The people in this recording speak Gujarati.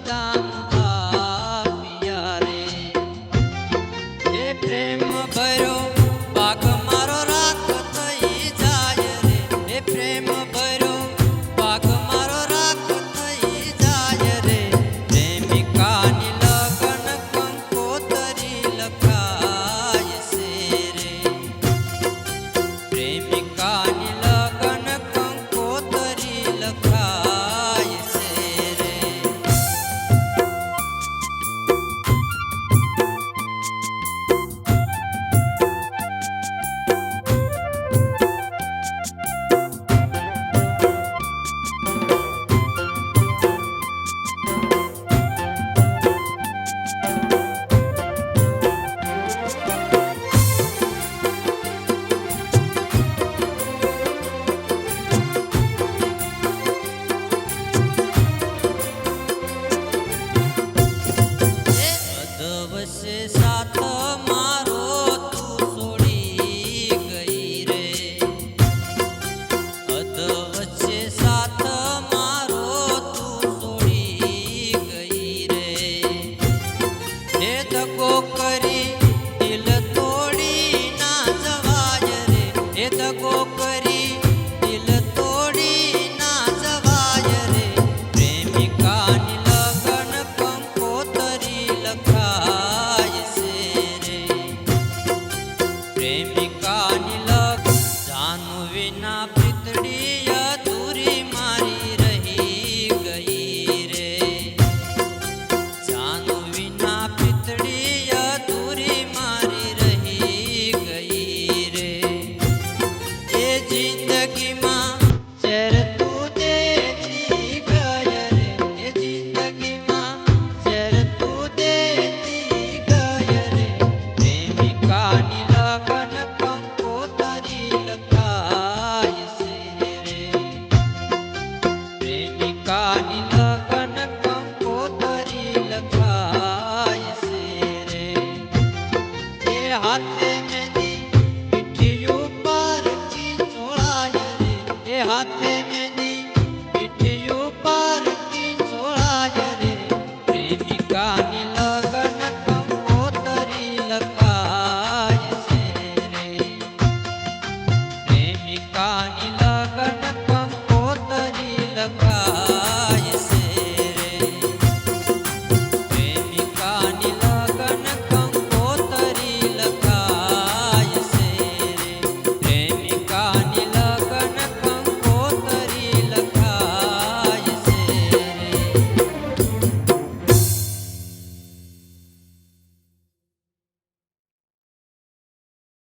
દામ આપ્યા રે એ પ્રેમ ભર્યો પાક મારો રાત થઈ જાય રે એ પ્રેમ ભર્યો પાક મારો રાત થઈ જાય રે પ્રેમિકાની લગન કંકોતરી લખાય છે રે પ્રેમિકાની લગન કંકોતરી લખાય છે રે અધવશે સાથ મારો તું છોડી ગઈ રે અધવશે સાથ મારો તું છોડી ગઈ રે એ દગો કરી દિલ તોડી ના જવાય રે એ દગો કરી દિલ તોડી ના જવાય રે પ્રેમિકાની લગન કંકોતરી લખાય છે રે પ્રેમિકાની લગ જાનું વિના પ્રીતડી અધૂરી મારી રહી ગઈ રે જાનું વિના પ્રીતડી અધૂરી મારી રહી ગઈ રે એ જિંદગીમાં ચેર તું દેતી ગયા રે એ જિંદગીમાં ચેર તું દેતી ગયા રે પ્રેમિકાની લગન કંકોતરી લખાય છે રે પ્રેમિકાની લગન કંકોતરી લખાય છે રે એ હાથે મહેંદી પીઠી ઉપર ચોળાય રે એ હાથે મહેંદી પીઠી ઉપર ચોળાય રે પ્રેમિકાની લગન કંકોતરી લખાય છે રે પ્રેમિકાની